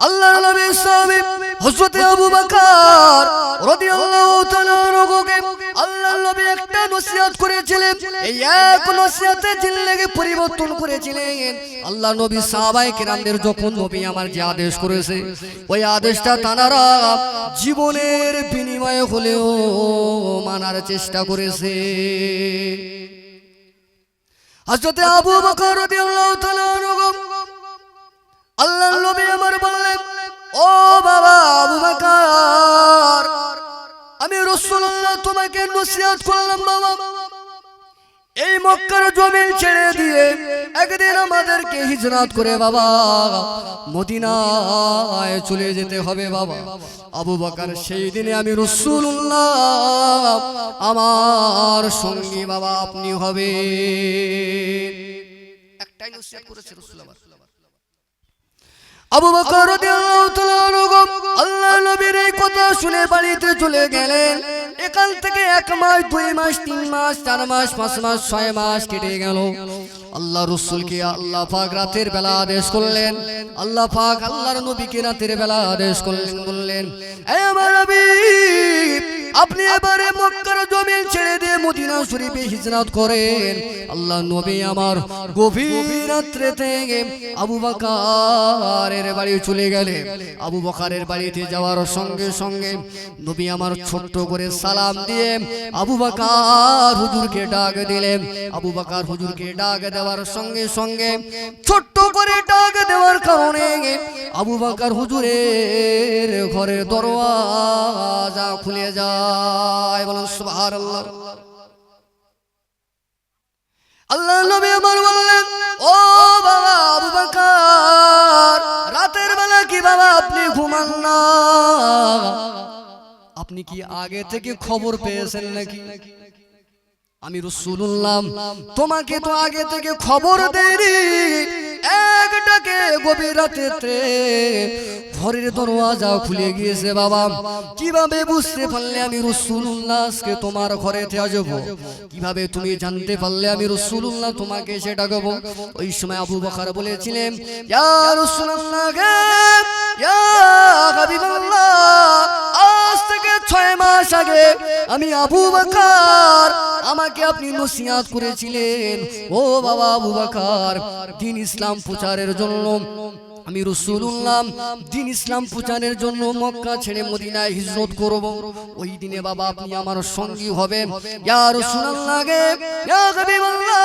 আল্লাহর নবী সাহাবী হযরত আবু বকর রাদিয়াল্লাহু তাআলা আনহুকে আল্লাহর নবী একটা নসিহত করেছিলেন, এই এক নসিহতে জিন্দেগি পরিবর্তন করেছিলেন। আল্লাহর নবী সাহাবায়ে কেরামদের যখন নবী আমার যে আদেশ করেছে, ওই আদেশটা তারা জীবনের বিনিময়ে হলেও মানার চেষ্টা করেছে। হযরত আবু বকর রাদিয়াল্লাহু তাআলা আনহু আল্লাহর নবী আমার বললেন, ও বাবা আবু বকর, আমি রাসূলুল্লাহ তোমাকে নসিহত করলাম বাবা, এই মক্কার জমিন ছেড়ে দিয়ে একদিন আমাদেরকে হিজরত করে বাবা মদিনায় চলে যেতে হবে বাবা। আবু বকর, সেই দিনে আমি রাসূলুল্লাহ আমার সঙ্গী বাবা আপনি হবে। একটাই নসিহত করেছে রাসূলুল্লাহ। আবু বকর রাদিয়াল্লাহু তাআলা আনহু আল্লাহর নবীর এই কথা শুনে বাড়িতে চলে গেলেন। এখান থেকে 1 মাস 2 মাস 3 মাস 4 মাস 5 মাস 6 মাস কেটে গেল। আল্লাহ রাসূলকে আল্লাহ পাক রাতের বেলা আদেশ করলেন, আল্লাহ পাক আল্লাহর নবীকে রাতের বেলা আদেশ করলেন, বললেন, হে আমার নবী, আপনি এবারে মক্কার জমিন ছেড়ে দিয়ে মদিনা শরীফে হিজরত করেন। আল্লাহ নবী আমার গভীর রাত্রিতে আবু বকরের বাড়ি চলে গেলেন। আবু বকরের বাড়িতে যাওয়ার সঙ্গে সঙ্গে নবী আমার ছোট্ট করে সালাম দিয়ে আবু বকর হুজুরকে ডাক দিলেন। আবু বকর হুজুরকে ডাক দেওয়ার সঙ্গে সঙ্গে ছোট্ট করে ডাক দেওয়ার কারণে আবু বকর হুজুরের ঘরের দরওয়াজা খুলে যায়। বলুন সুবহানাল্লাহ। আল্লাহ নবী আমার বললেন, ও বাবা আবু বকর, রাতের বেলা কি বাবা আপনি ঘুমান না? আপনি কি আগে থেকে খবর পেয়েছেন নাকি? আমি রাসূলুল্লাহ তোমাকে তো আগে থেকে খবর দেইনি। একটাকে গভীর রাতে ঘরের দরওয়াজা খুলে গিয়েছে বাবা। কিভাবে বুঝতে পারলে আমি রাসূলুল্লাহ আজকে তোমার ঘরেতে আসব? কিভাবে তুমি জানতে পারলে আমি রাসূলুল্লাহ তোমাকে এসে ডাকব? ওই সময় আবু বকর বলেছিলেন, ইয়া রাসূলুল্লাহ, ইয়া হাবিবাল্লাহ, আজ থেকে 6 মাস আগে আমি আবু বকর, আমাকে আপনি নসিহত করেছিলেন, ও বাবা আবু বকর, দ্বীন ইসলাম প্রচারের জন্য আমি রাসূলুল্লাহ দ্বীন ইসলাম প্রচারের জন্য মক্কা ছেড়ে মদিনায় হিজরত করব। ওই দিনে বাবা আপনি আমার সঙ্গী হবেন। ইয়া রাসূলুল্লাহ, ইয়া হাবিবাল্লাহ,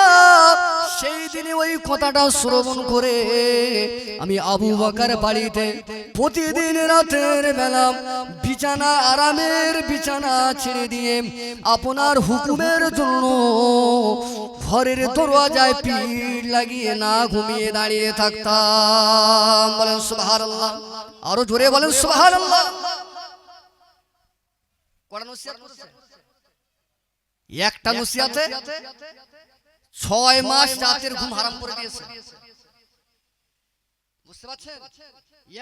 সেই দিনে ওই কথাটা শ্রবণ করে আমি আবু বকর বাড়িতে প্রতিদিন রাতের বেলা বিছানা, আরামের বিছানা ছেড়ে দিয়ে আপনার হুকুমের জন্য ঘরের দরওয়াজায় পিঠ লাগিয়ে না ঘুমিয়ে দাঁড়িয়ে থাকতাম। বলেন সুবহানাল্লাহ, আরো জোরে বলেন সুবহানাল্লাহ। কটা নসিহত করেছে? একটা নসিহতে 6 মাস রাতের ঘুম হারাম করে দিয়েছে। বুঝতে পারছেন?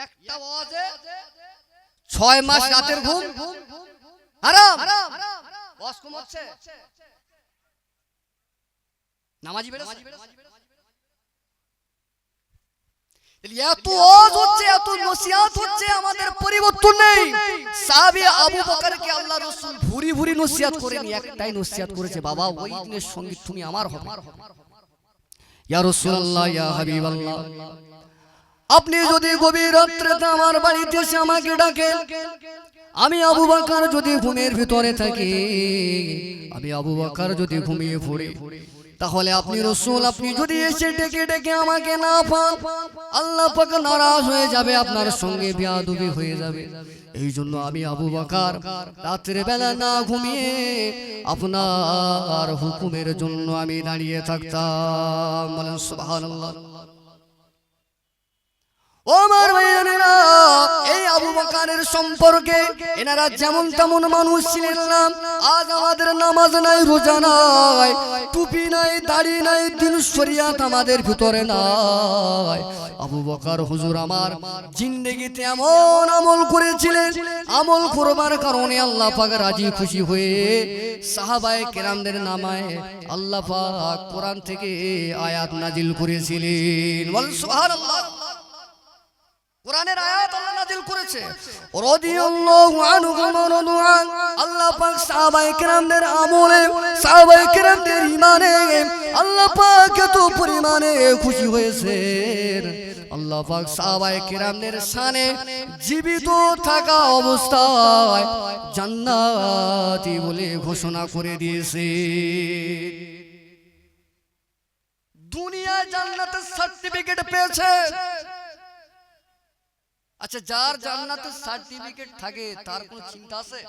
একটা ওয়াজে 6 মাস রাতের ঘুম হারাম। ওয়াজ কম হচ্ছে, নামাজি বেড়েছে। এত ওয়াজ হচ্ছে, এত নসিহত হচ্ছে, আমাদের পরিবর্তন নেই। সাহাবী আবু বকরকে আল্লাহ রাসূল ভুরি ভুরি নসিহত করেনি, একটাই নসিহত করেছে, বাবা ওই দিনের সঙ্গী তুমি আমার হবে। ইয়া রাসূলুল্লাহ, ইয়া হাবিবাল্লাহ, আপনি যদি গভীর রাত্রিতে আমার বাড়িতে এসে আমাকে ডাকেন, আমি আবু বকর যদি ঘুমের ভিতরে থাকি, আমি আবু বকর যদি ঘুমিয়ে পড়ি, তাহলে আপনি রাসূল আপনি যদি এসে ডেকে ডেকে আমাকে না পান, আল্লাহ পাক নারাজ হয়ে যাবে, আপনার সঙ্গে বেয়াদবি হয়ে যাবে। এই জন্য আমি আবু বকর রাতের বেলা না ঘুমিয়ে আপনার হুকুমের জন্য আমি দাঁড়িয়ে থাকতাম। বলেন সুবহানাল্লাহ। ওমর ভাইয়েরা, এই আবু বকরের সম্পর্কে এনারা যেমন তেমন মানুষ ছিলেন না। আজ আমাদের নামাজ নাই, রোজা নাই, টুপি নাই, দাড়ি নাই, দ্বীন শরিয়াত আমাদের ভিতরে নাই। আবু বকর হুজুর আমার জিন্দেগিতে এমন আমল করেছিলেন, আমল করবার কারণে আল্লাহ পাক রাজি খুশি হয়ে সাহাবায়ে কেরামদের নামায় আল্লাহ পাক কোরআন থেকে আয়াত নাজিল করেছিলেন। বল সুবহানাল্লাহ। কোরআনের আয়াত করেছে রাদিয়াল্লাহু আনহুম ওয়া রাদু আন। আল্লাহ পাক সাহাবায়ে কেরামদের আমলে, সাহাবায়ে কেরামদের ঈমানে আল্লাহ পাক এত পরিমাণে খুশি হয়েছেন, আল্লাহ পাক সাহাবায়ে কেরামদের শানে জীবিত থাকা অবস্থায় জান্নাতি বলে ঘোষণা করে দিয়েছে। দুনিয়ায় জান্নাতের সার্টিফিকেট পেয়েছে। আচ্ছা, যার জান্নাতের সার্টিফিকেট থাকে তার কোনো চিন্তা আছে?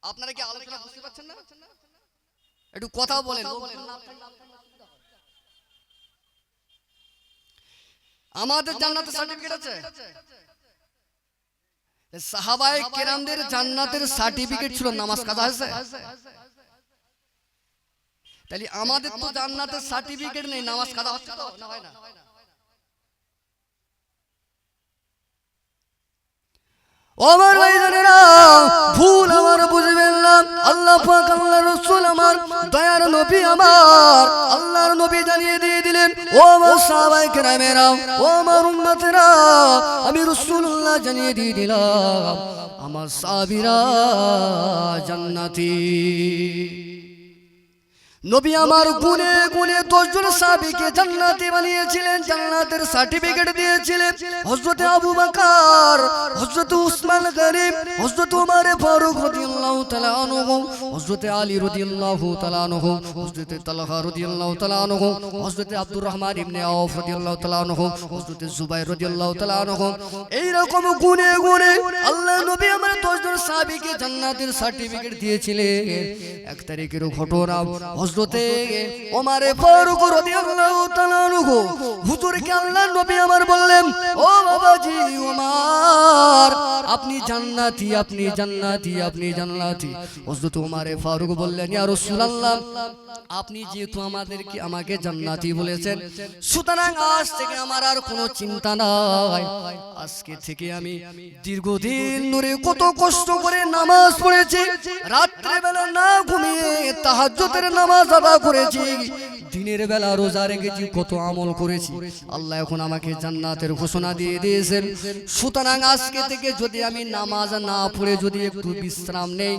আপনারা কি আলোচনা বুঝতে পারছেন না? একটু কথা বলেন। আমাদের জান্নাতের সার্টিফিকেট আছে। সাহাবায়ে কেরামদের জান্নাতের সার্টিফিকেট ছিল নামাজ কাজা আছে। তাহলে আমাদের তো জান্নাতের সার্টিফিকেট নেই, নামাজ কাজা হচ্ছে তো না হয় না? আমার ভাইজানেরা, ভুল আমার বুঝবেন না। আল্লাহ পাক, আল্লাহর রাসূল আমার, দয়ার নবী আমার, আল্লাহর নবী জানিয়ে দিয়ে দিলেন, ও আমার সাহাবায়ে কেরামেরা, ও আমার উম্মতেরা, আমি রাসূলুল্লাহ জানিয়ে দিয়ে দিলাম আমার সাহাবীরা জান্নাতি। নবী আমার গুনে গুনে 10 জন সাহাবীকে জান্নাতি বানিয়েছিলেন, জান্নাতের সার্টিফিকেট দিয়েছিলেন। হযরত আবু বকর, হযরত উসমান গনি, হযরত ওমর ফারুক রাদিয়াল্লাহু তাআলা আনহু, হযরত আলী রাদিয়াল্লাহু তাআলা আনহু, হযরত তালহা রাদিয়াল্লাহু তাআলা আনহু, হযরত আব্দুর রহমান ইবনে আওফ রাদিয়াল্লাহু তাআলা আনহু, হযরত জুবাইর রাদিয়াল্লাহু তাআলা আনহু, এই রকম গুনে গুনে আল্লাহ নবী আমার 10 জন সাহাবীকে জান্নাতের সার্টিফিকেট দিয়েছিলেন। এক তারিখের ঘটনা, হযরতে ওমর ফারুক রাদিয়াল্লাহু তাআলা আনহু হুজুরকে আল্লাহ নবী আমার বললেন, ও বাবাজি ওমর, আপনি জান্নাতি, আপনি জান্নাতি, আপনি জান্নাতি। হযরত ওমর ফারুক বললেন, ইয়া রাসূলুল্লাহ, আপনি যেহেতু আমাকে জান্নাতি বলেছেন, সুতরাং আজ থেকে আমার আর কোনো চিন্তা নাই। আজকে থেকে আমি দীর্ঘদিন ধরে কত কষ্ট করে নামাজ পড়েছি, রাত্রে বেলা না ঘুমিয়ে তাহাজ্জুদের নামাজ আদা করেছি, দিনের বেলা রোজা রেখেছি, কত আমল করেছি। আল্লাহ এখন আমাকে জান্নাতের ঘোষণা দিয়ে দিয়েছেন। সুতরাং আজকে থেকে যদি আমি নামাজ না পড়ে যদি একটু বিশ্রাম নেই,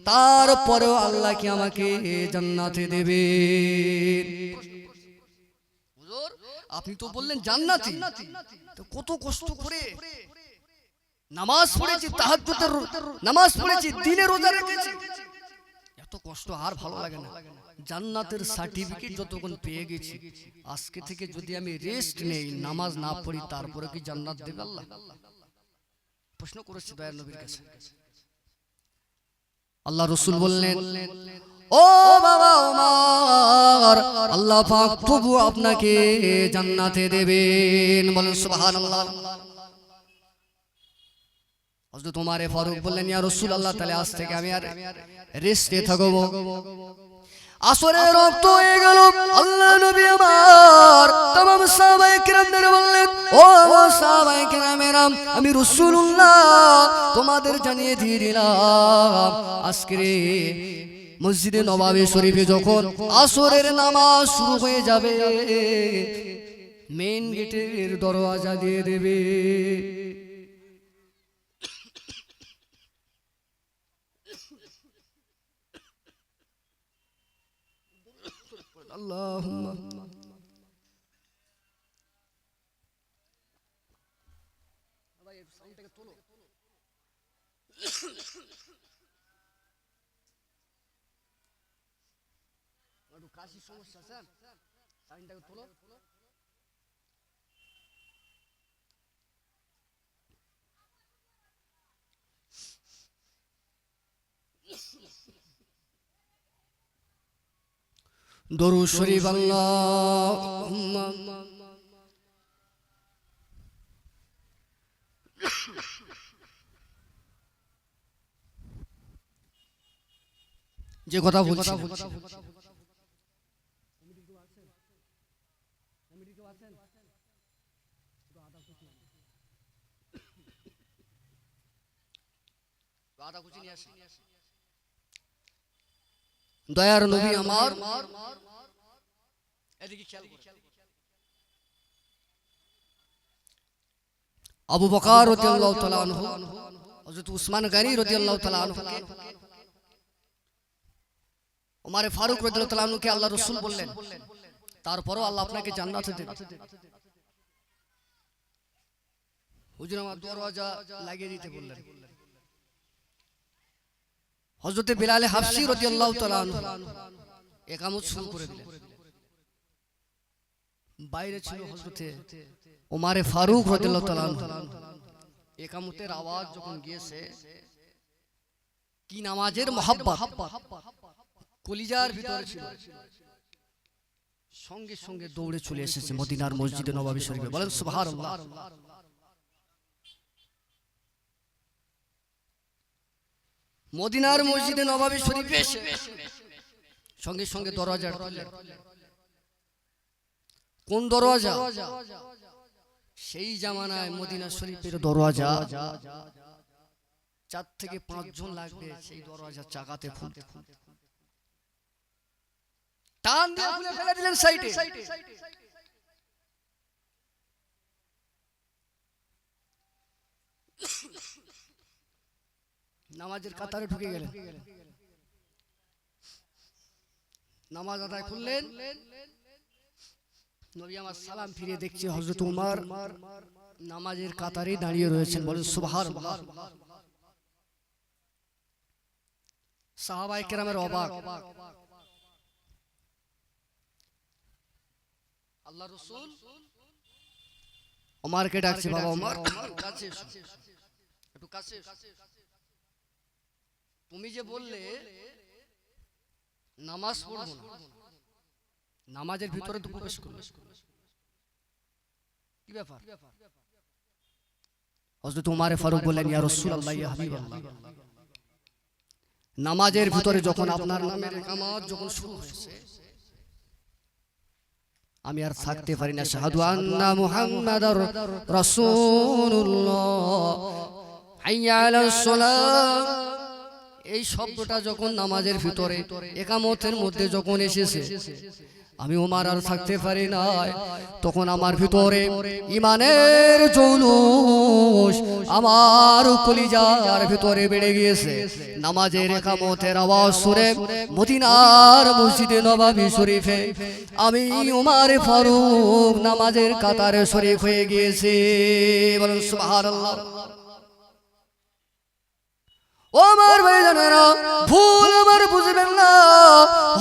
তারপরেও আল্লাহ কি আমাকে জান্নাতে দেবে? হুজুর, আপনি তো বললেন জান্নাতি, তো কত কষ্ট করে নামাজ পড়েছি, তাহাজ্জুদের নামাজ পড়েছি, দিনে রোজা রেখেছি, এত কষ্ট আর ভালো লাগে না। জান্নাতের সার্টিফিকেট যতক্ষণ পেয়ে গেছি, আজকে থেকে যদি আমি রেস্ট নেই, নামাজ না পড়ি, তারপরে কি জান্নাত দেবে আল্লাহ? প্রশ্ন করেছি দয়ার নবীর কাছে। আল্লাহ রাসূল বললেন, ও বাবা ওমর, আল্লাহ পাক তবু আপনাকে জান্নাতে দেবেন। বলেন সুবহানাল্লাহ। হযরত ওমর ফারুক বললেন, ইয়া রাসূলুল্লাহ, তাহলে আজ থেকে আমি আর রেস্টে থাকব। আসরের রক্ত হয়ে গেল। আল্লাহ নবী আমার तमाम সাহাবায়ে কেরামদের বললেন, ও সাহাবায়ে কেরামেরা, আমি রাসূলুল্লাহ তোমাদের জানিয়ে দিয়ে দিলাম, আজকে মসজিদে নববী শরীফে যখন আসরের নামাজ শুরু হয়ে যাবে, মেইন গেটের দরওয়াজা দিয়ে দেবে। আল্লাহুম্মা ভাই সাউন্ডটাকে তোলো, একটু কাশির সমস্যা স্যার, সাউন্ডটাকে তোলো। দরুদ শরীফ আল্লাহুম্মা যে কথা বলছি, দয়ার নবী আমার এদিকে খেয়াল করুন। আবু বকর রাদিয়াল্লাহু তাআলা আনহু, হযরত উসমান গনি রাদিয়াল্লাহু তাআলা আনহুকে, ওমর ফারুক রাদিয়াল্লাহু তাআলা আনহুকে আল্লাহ রাসূল বললেন, তারপরও আল্লাহ আপনাকে জান্নাতে দেবে। হুজুর আমার দরওয়াজা লাগিয়ে দিতে বললেন। হযরত বিলাল হাবশী রাদিয়াল্লাহু তাআলা আনহু ইকামত শুরু করে দিলেন। বাইরে ছিল হযরত ওমর ফারুক রাদিয়াল্লাহু তাআলা আনহু। ইকামতের আওয়াজ যখন গিয়েছে, কি নামাজের মহব্বত কলিজার ভিতরে ছিল, সঙ্গে সঙ্গে দৌড়ে চলে এসেছে মদিনার মসজিদে নববী শরীফে। বলেন সুবহানাল্লাহ। মদিনার মসজিদে নববী শরীফে এসে সঙ্গে সঙ্গে দরজা খুললেন। কোন দরজা? সেই জামানায় মদিনা শরীফের দরজা 4 থেকে 5 জন লাগবে সেই দরজা চাকাতে খুলতে। টান দিয়ে খুলে ফেলে দিলেন সাইডে। নামাজের কাতারে ঢুকে গেলেন। নামাজ আদায় করলেন। নবী আমার সালাম ফিরে দেখছে হযরত উমর নামাজের কাতারে দাঁড়িয়ে রয়েছেন। বলেন সুবহানাল্লাহ। সাহাবায়ে কেরামের অবাক। আল্লাহ রাসূল ওমরকে ডাকছে, বাবা ওমর কাছে এসো, একটু কাছে এসো। তুমি যে বললে নামাজ পড়ব না, নামাজের ভিতরে তো প্রবেশ করবে, কি ব্যাপার? হযরত ওমর ফারুক বললেন, ইয়া রাসূলুল্লাহ, ইয়া হাবিবাল্লাহ, নামাজের ভিতরে যখন আপনার নামের ইকামত যখন শুরু হয়েছে, আমি আর থাকতে পারি না। শাহাদু আন্না মুহাম্মাদার রাসূলুল্লাহ, হাইয়া আলাস সালাহ, এই শব্দটা যখন নামাজের ভিতরে ইকামতের মধ্যে যখন এসেছে, আমি ওমর আর থাকতে পারি না। তখন আমার ভিতরে ঈমানের জৌলুস আমার কলিজার ভিতরে বেড়ে গিয়েছে। নামাজের ইকামতের আওয়াজ শুনে মদিনার মসজিদে নববী শরীফে আমি ওমর ফারুক নামাজের কাতারে শরীক হয়ে গিয়েছি। বলুন সুবহানাল্লাহ। ওমর ভাইজানেরা, ভুল আমার বুঝবেন না।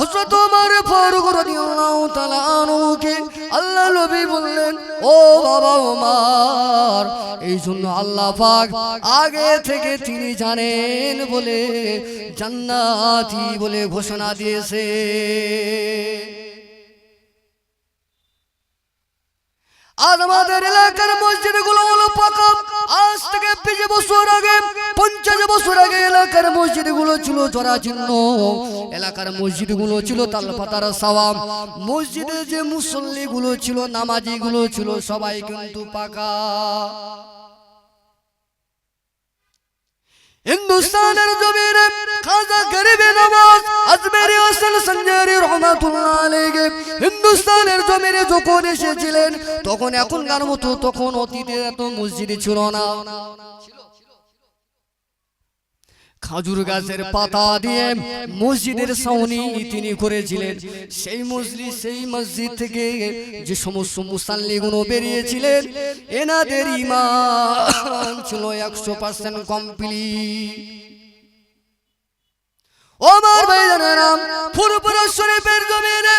হযরত ওমর ফারুক রাদিয়াল্লাহু তাআলা আনহুকে আল্লাহ নবী বললেন, ও বাবা ওমর, এই জন্য আল্লাহ পাক আগে থেকে তিনি জানেন বলে জান্নাতি বলে ঘোষণা দিয়েছে। আজ আমাদের এলাকার মসজিদগুলো হলো পাকা। আজ থেকে 20 বছর আগে, 50 বছর আগে এলাকার মসজিদগুলো ছিল জরাজীর্ণ। এলাকার মসজিদগুলো ছিল তালপাতার সাওয়াম। মসজিদে যে মুসল্লিগুলো ছিল, নামাজিগুলো ছিল, সবাই কিন্তু পাকা। হিন্দুস্তানের জমিনে খাজা গরিবে নওয়াজ আজমেরি হাসান সঞ্জারি রহমাতুল্লাহ আলাইহি হিন্দুস্তানের জমিনে যখন এসেছিলেন, তখন এখনকার মতো তখন অতীতে এত মসজিদ ছিল না। খাজুর গাছের পাতা দিয়ে মসজিদের ছাউনি তিনি করেছিলেন। সেই মসজিদ থেকে যে সমস্ত মুসাল্লিগুলো বেরিয়েছিলেন, এনাদের ঈমান ছিল 100% কমপ্লিট। ওমর ভাইজানেরা, ফুরফুরা শরীফের জমিনে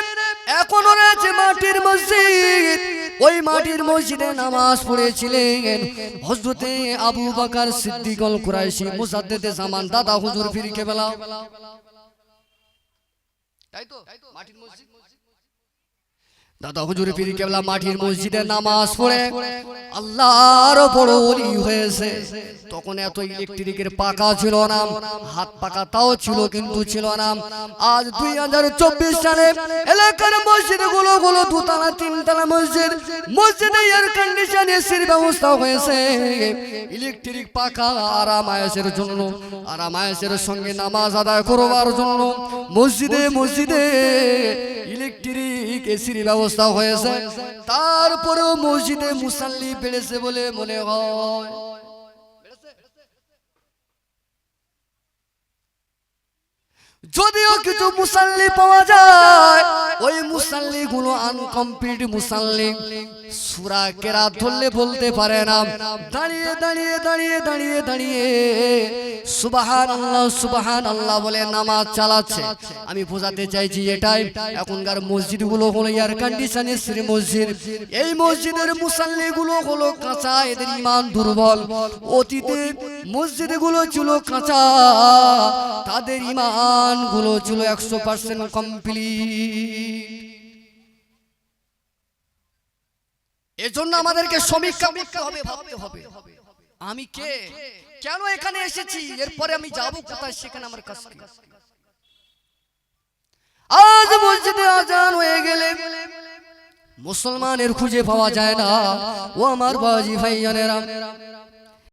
এখনো রয়েছে মাটির মসজিদ। ওই মাটির মসজিদে নামাজ পড়েছিলেন হযরতে আবু বকর সিদ্দিক আল কুরাইশি মুজাদ্দিদে জামান দাদা হুজুর পীর কেবলা। তাই তো মাটির মসজিদ, দাদা হুজুর পীর কেবলা মাটির মসজিদে নামাজ পড়ে আল্লাহর বড় ওলি হয়েছে। তখন এত ইলেকট্রিকের পাকা ছিল না, হাত পাকা তাও ছিল, কিন্তু ছিল না। আজ 2024 সালে এলাকার মসজিদগুলো 2তলা 3তলা মসজিদ, মসজিদে এয়ার কন্ডিশন এসির ব্যবস্থা হয়েছে। ইলেকট্রিক পাকা আরাম আয়েশের জন্য, আরাম আয়েশের সঙ্গে নামাজ আদায় করবার জন্য মসজিদে ইলেকট্রিক এসির ব্যবস্থা ব্যবস্থা হয়েছে, তারপরেও মসজিদে মুসাল্লি বেড়েছে বলে মনে হয়। যদিও কিছু মুসাল্লি পাওয়া যায়, ওই মুসাল্লি গুলো আনকমপ্লিট মুসাল্লি, সূরা কেরাত ধরলে বলতে পারে না, দাঁড়িয়ে দাঁড়িয়ে দাঁড়িয়ে দাঁড়িয়ে দাঁড়িয়ে সুবহানাল্লাহ সুবহানাল্লাহ বলে নামাজ চালাচ্ছে। আমি বোঝাতে চাইছি এটাই, এখনকার মসজিদগুলো হলো এয়ার কন্ডিশনের মসজিদ। এই মসজিদের মুসাল্লি গুলো হলো কাঁচা, এদের ঈমান দুর্বল। অতীতে মসজিদগুলো ছিল কাঁচা, তাদের ঈমান গুলো ছিল 100% কমপ্লিট। এজন্য আমাদেরকে সমীক্ষা করতে হবে, ভাবতে হবে আমি কে, কেন এখানে এসেছি, এরপরে আমি যাব কোথায়, সেখানে আমার কাজ কি। আজ মসজিদে আজান হয়ে গেলে মুসলমানের খুঁজে পাওয়া যায় না। ও আমার বাজি ভাইয়ানেরা,